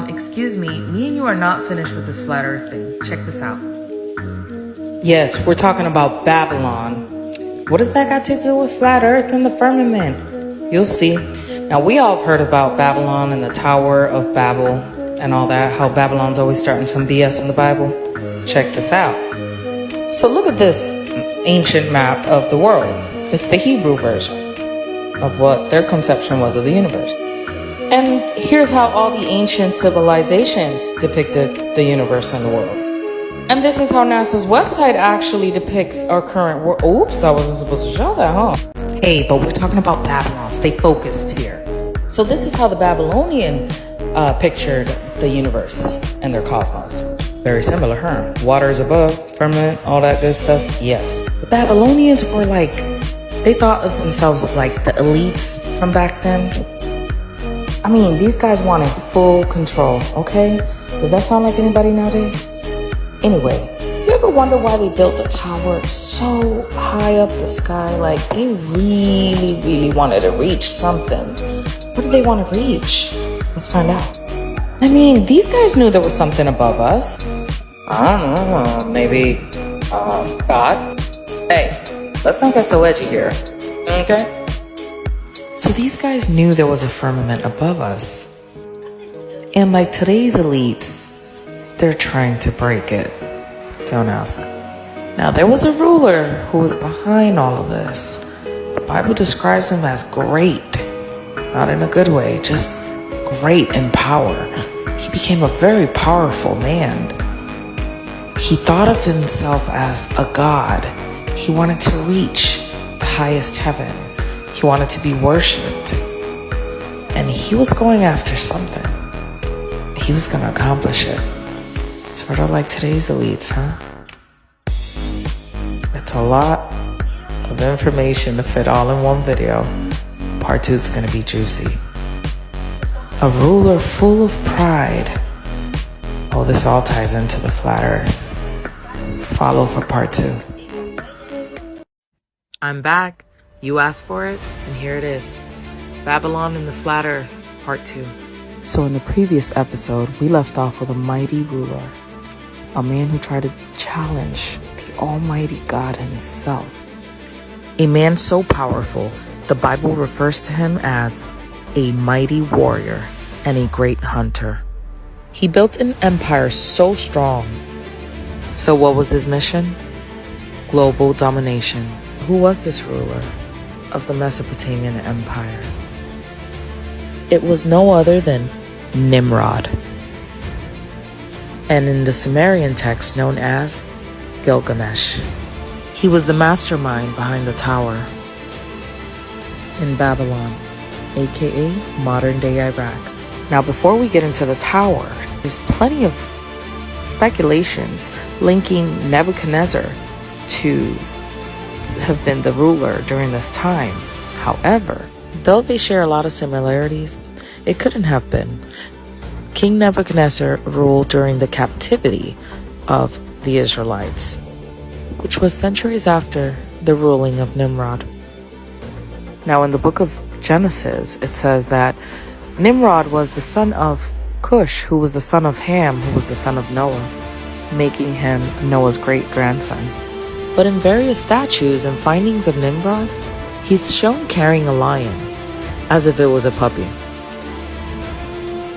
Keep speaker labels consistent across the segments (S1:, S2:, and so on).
S1: Excuse me and you are not finished with this flat earth thing. Check this out.
S2: Yes, we're talking about Babylon. What does that got to do with flat earth and the firmament? You'll see. Now, we all have heard about Babylon and the Tower of Babel and all that, how Babylon's always starting some BS in the Bible. Check this out. So look at this ancient map of the world. It's the Hebrew version of what their conception was of the universe. And here's how all the ancient civilizations depicted the universe and the world. And this is how NASA's website actually depicts our current world. Oops, I wasn't supposed to show that, huh? Hey, but we're talking about Babylon. Stay focused here. So this is how the Babylonian pictured the universe and their cosmos. Very similar, huh? Water is above, firmament, all that good stuff. Yes. The Babylonians were like, they thought of themselves as like the elites from back then. I mean, these guys wanted full control, okay? Does that sound like anybody nowadays? Anyway, you ever wonder why they built the tower so high up the sky? Like, they really wanted to reach something. What did they want to reach? Let's find out. I mean, these guys knew there was something above us. I don't know, maybe God? Hey, let's not get so edgy here, okay? So these guys knew there was a firmament above us. And like today's elites, they're trying to break it. Don't ask. Now, there was a ruler who was behind all of this. The Bible describes him as great. Not in a good way, just great in power. He became a very powerful man. He thought of himself as a god. He wanted to reach the highest heaven. He wanted to be worshipped. And he was going after something. He was going to accomplish it. Sort of like today's elites, huh? It's a lot of information to fit all in one video. Part 2 is going to be juicy. A ruler full of pride. Oh, this all ties into the flat earth. Follow for part 2. I'm back. You asked for it, and here it is. Babylon and the Flat Earth, Part 2. So in the previous episode, we left off with a mighty ruler. A man who tried to challenge the almighty God himself. A man so powerful, the Bible refers to him as a mighty warrior and a great hunter. He built an empire so strong. So what was his mission? Global domination. Who was this ruler of the Mesopotamian Empire? It was no other than Nimrod, and in the Sumerian text known as Gilgamesh. He was the mastermind behind the tower in Babylon, aka modern-day Iraq. Now, before we get into the tower, there's plenty of speculations linking Nebuchadnezzar to have been the ruler during this time. However, though they share a lot of similarities, it couldn't have been. King Nebuchadnezzar ruled during the captivity of the Israelites, which was centuries after the ruling of Nimrod. Now, in the book of Genesis, it says that Nimrod was the son of Cush, who was the son of Ham, who was the son of Noah, making him Noah's great-grandson. But in various statues and findings of Nimrod, he's shown carrying a lion, as if it was a puppy.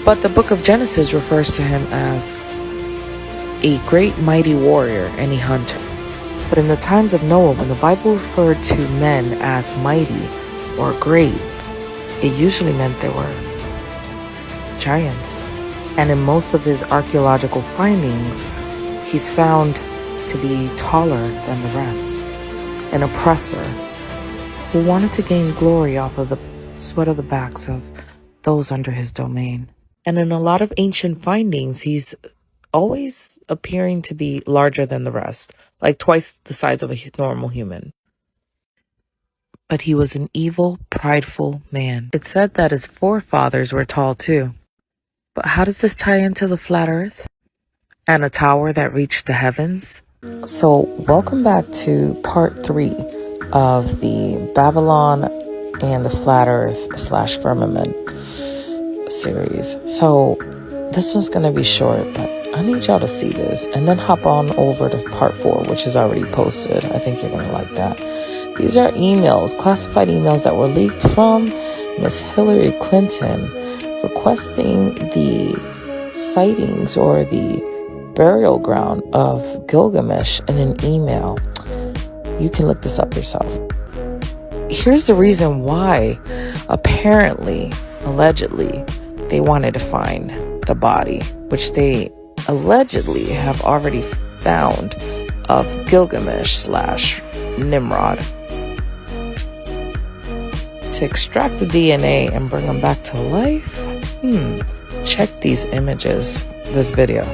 S2: But the book of Genesis refers to him as a great mighty warrior and a hunter. But in the times of Noah, when the Bible referred to men as mighty or great, it usually meant they were giants. And in most of his archaeological findings, he's found to be taller than the rest, an oppressor who wanted to gain glory off of the sweat of the backs of those under his domain. And in a lot of ancient findings, he's always appearing to be larger than the rest, like twice the size of a normal human. But he was an evil, prideful man. It's said that his forefathers were tall too. But how does this tie into the flat earth and a tower that reached the heavens? So welcome back to part 3 of the Babylon and the Flat Earth / Firmament series. So This one's gonna be short, but I need y'all to see this and then hop on over to part 4, which is already posted. I think you're gonna like that. These are emails, classified emails that were leaked from Miss Hillary Clinton requesting the sightings or the burial ground of Gilgamesh in an email. You can look this up yourself. Here's the reason why, apparently, allegedly, they wanted to find the body, which they allegedly have already found, of Gilgamesh / Nimrod. To extract the DNA and bring them back to life? Check these images, this video.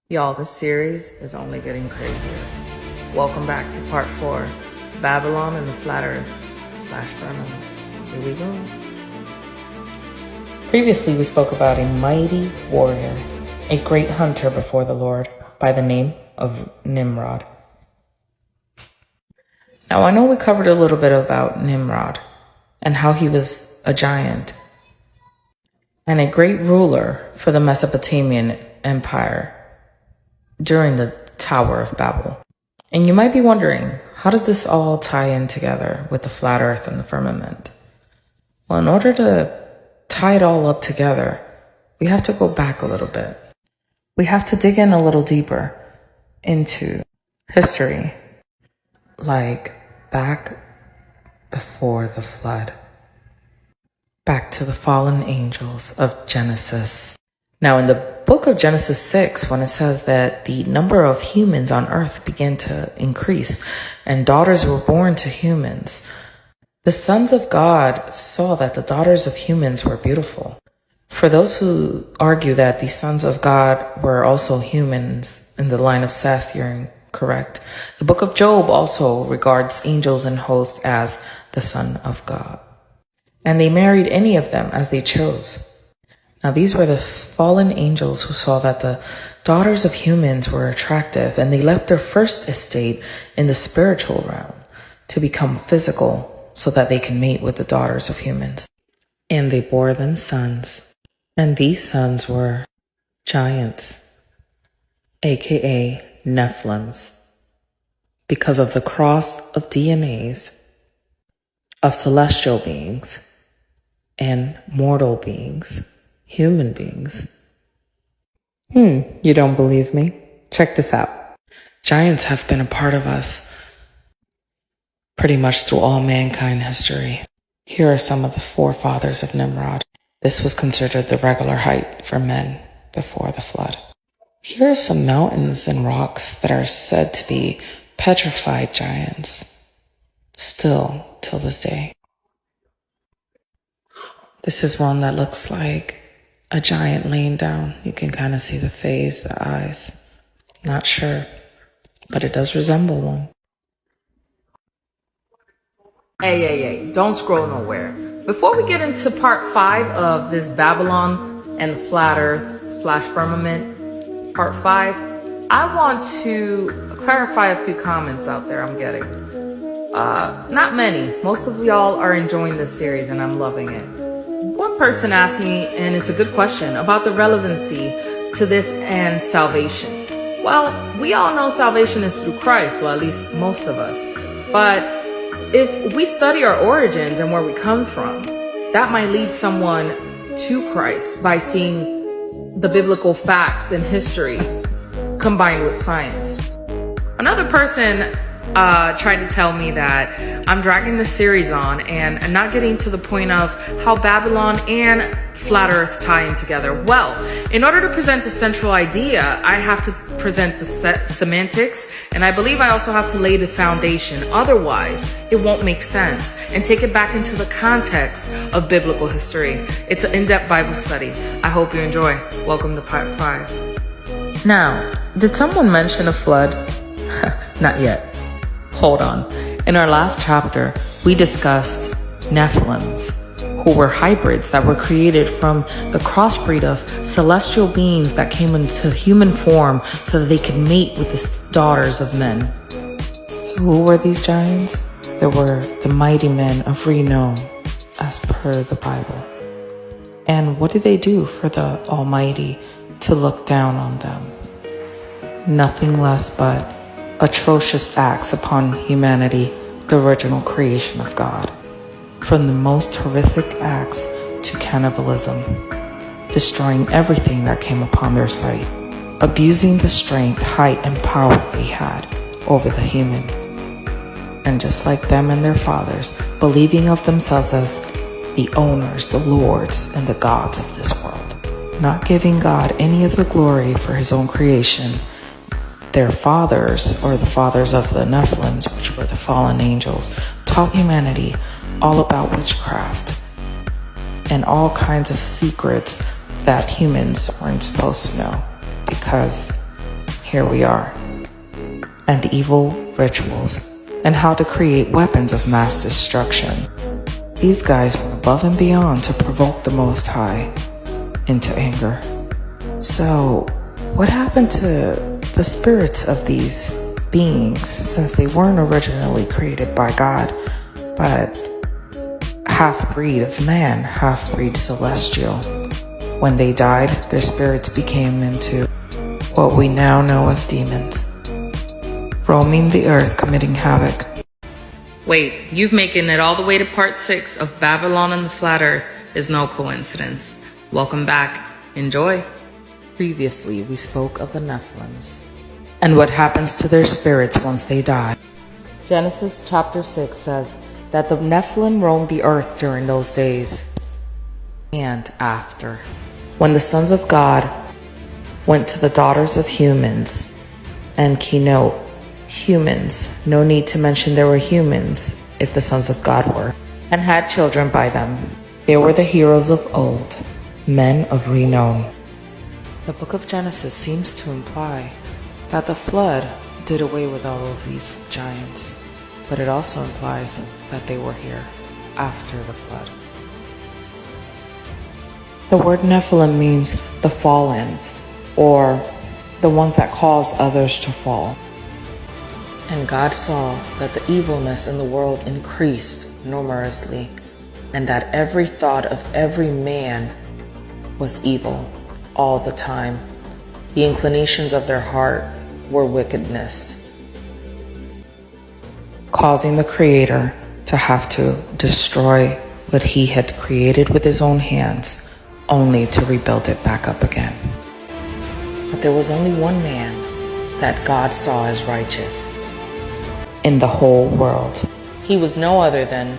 S1: Y'all, this series is only getting crazier. Welcome back to part 4, Babylon and the Flat Earth / Firmament. Here we go.
S2: Previously, we spoke about a mighty warrior, a great hunter before the Lord, by the name of Nimrod. Now, I know we covered a little bit about Nimrod and how he was a giant and a great ruler for the Mesopotamian Empire during the Tower of Babel. And you might be wondering, how does this all tie in together with the flat earth and the firmament? Well, in order to tie it all up together, we have to go back a little bit. We have to dig in a little deeper into history, like back before the flood, back to the fallen angels of Genesis. Now, in the book of Genesis 6, when it says that the number of humans on earth began to increase and daughters were born to humans, the sons of God saw that the daughters of humans were beautiful. For those who argue that the sons of God were also humans in the line of Seth, you're incorrect. The book of Job also regards angels and hosts as the son of God. And they married any of them as they chose. Now, these were the fallen angels who saw that the daughters of humans were attractive, and they left their first estate in the spiritual realm to become physical so that they can mate with the daughters of humans. And they bore them sons, and these sons were giants, aka Nephilims, because of the cross of DNAs of celestial beings and mortal beings. Human beings. You don't believe me? Check this out. Giants have been a part of us pretty much through all mankind history. Here are some of the forefathers of Nimrod. This was considered the regular height for men before the flood. Here are some mountains and rocks that are said to be petrified giants, still till this day. This is one that looks like a giant laying down. You can kind of see the face, the eyes. Not sure, but it does resemble one.
S1: Hey, don't scroll nowhere. Before we get into part 5 of this Babylon and the Flat Earth / Firmament, part 5, I want to clarify a few comments out there I'm getting. Not many. Most of y'all are enjoying this series and I'm loving it. One person asked me, and it's a good question, about the relevancy to this and salvation. Well, we all know salvation is through Christ, well, at least most of us. But if we study our origins and where we come from, that might lead someone to Christ by seeing the biblical facts and history combined with science. Another person tried to tell me that I'm dragging the series on and not getting to the point of how Babylon and flat earth tie in together. Well, in order to present a central idea, I have to present the semantics, and I believe I also have to lay the foundation. Otherwise, it won't make sense, and take it back into the context of biblical history. It's an in-depth Bible study. I hope you enjoy. Welcome to part 5. Now, did someone mention a flood? Not yet. Hold on. In our last chapter, we discussed Nephilims, who were hybrids that were created from the crossbreed of celestial beings that came into human form so that they could mate with the daughters of men. So who were these giants? They were the mighty men of renown, as per the Bible. And what did they do for the Almighty to look down on them? Nothing less but atrocious acts upon humanity, the original creation of God. From the most horrific acts to cannibalism, destroying everything that came upon their sight, abusing the strength, height, and power they had over the human. And just like them and their fathers, believing of themselves as the owners, the lords, and the gods of this world, not giving God any of the glory for his own creation. Their fathers, or the fathers of the Nephilims, which were the fallen angels, taught humanity all about witchcraft and all kinds of secrets that humans weren't supposed to know, because here we are, and evil rituals, and how to create weapons of mass destruction. These guys went above and beyond to provoke the Most High into anger. So, what happened to the spirits of these beings, since they weren't originally created by God, but half-breed of man, half-breed celestial? When they died, their spirits became into what we now know as demons, roaming the earth, committing havoc. Wait, you've making it all the way to part 6 of Babylon and the Flat Earth is no coincidence. Welcome back. Enjoy. Previously, we spoke of the Nephilims and what happens to their spirits once they die. Genesis chapter 6 says that the Nephilim roamed the earth during those days and after, when the sons of God went to the daughters of humans, and keynote, humans, no need to mention there were humans if the sons of God were, and had children by them. They were the heroes of old, men of renown. The book of Genesis seems to imply that the flood did away with all of these giants, but it also implies that they were here after the flood. The word Nephilim means the fallen, or the ones that cause others to fall. And God saw that the evilness in the world increased numerously, and that every thought of every man was evil all the time. The inclinations of their heart were wickedness, causing the Creator to have to destroy what he had created with his own hands, only to rebuild it back up again. But there was only one man that God saw as righteous in the whole world. He was no other than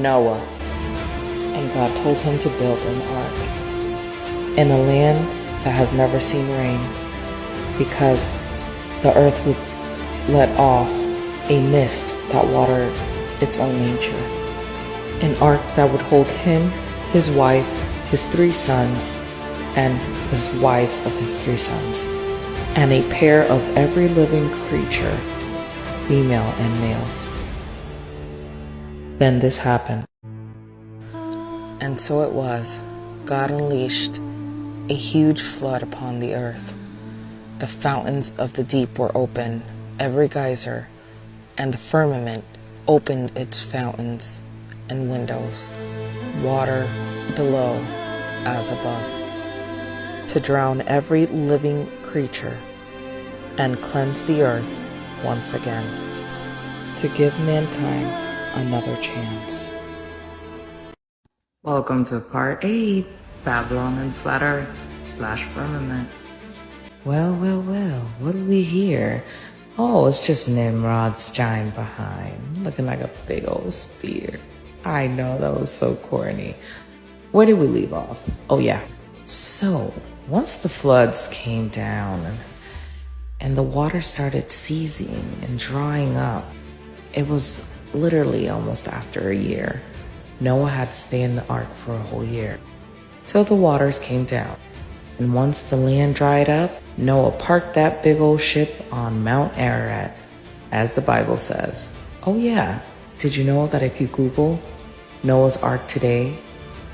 S1: Noah. And God told him to build an ark in a land that has never seen rain, because the earth would let off a mist that watered its own nature. An ark that would hold him, his wife, his 3 sons, and the wives of his 3 sons, and a pair of every living creature, female and male. Then this happened. And so it was, God unleashed a huge flood upon the earth.
S3: The fountains of the deep were open, every geyser, and the firmament opened its fountains and windows, water below as above,
S2: to drown every living creature and cleanse the earth once again, to give mankind another chance.
S1: Welcome to part 8, Babylon and Flat Earth / Firmament. Well, what do we hear? Oh, it's just Nimrod's giant behind, looking like a big old spear. I know, that was so corny. Where did we leave off? Oh yeah. So, once the floods came down and the water started seizing and drying up, it was literally almost after a year. Noah had to stay in the ark for a whole year till the waters came down. And once the land dried up, Noah parked that big old ship on Mount Ararat, as the Bible says. Oh yeah, did you know that if you Google Noah's Ark today,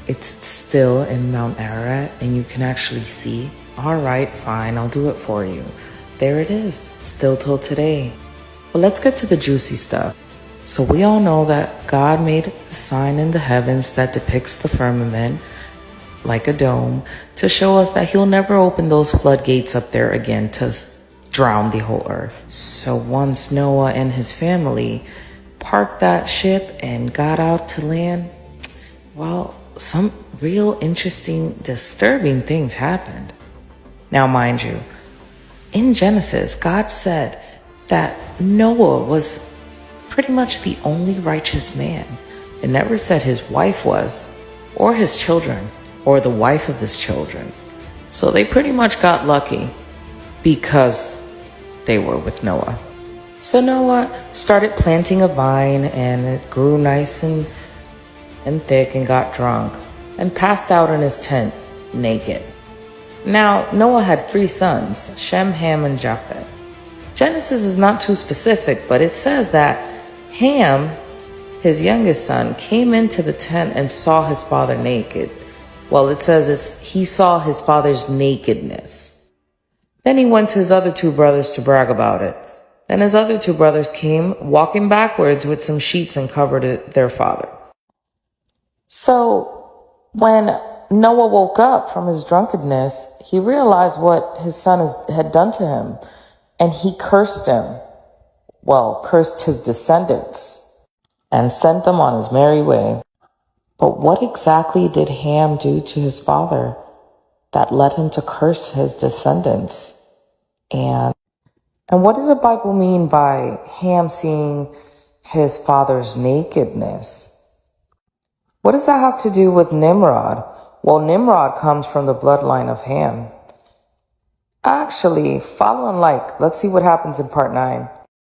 S1: it's still in Mount Ararat and you can actually see? All right, fine, I'll do it for you. There it is, still till today. But let's get to the juicy stuff. So we all know that God made a sign in the heavens that depicts the firmament, like a dome, to show us that he'll never open those floodgates up there again to drown the whole earth. So once Noah and his family parked that ship and got out to land, well, some real interesting, disturbing things happened. Now, mind you, in Genesis, God said that Noah was pretty much the only righteous man. It never said his wife was, or his children, or the wife of his children. So they pretty much got lucky because they were with Noah. So Noah started planting a vine and it grew nice and thick and got drunk and passed out in his tent naked. Now, Noah had 3 sons, Shem, Ham, and Japheth. Genesis is not too specific, but it says that Ham, his youngest son, came into the tent and saw his father naked. Well, it says he saw his father's nakedness. Then he went to his other 2 brothers to brag about it. Then his other 2 brothers came walking backwards with some sheets and covered their father. So when Noah woke up from his drunkenness, he realized what his son had done to him, and he cursed him. Well, cursed his descendants and sent them on his merry way. But what exactly did Ham do to his father that led him to curse his descendants? And what did the Bible mean by Ham seeing his father's nakedness? What does that have to do with Nimrod? Well, Nimrod comes from the bloodline of Ham. Actually, follow and like. Let's see what happens in part 9.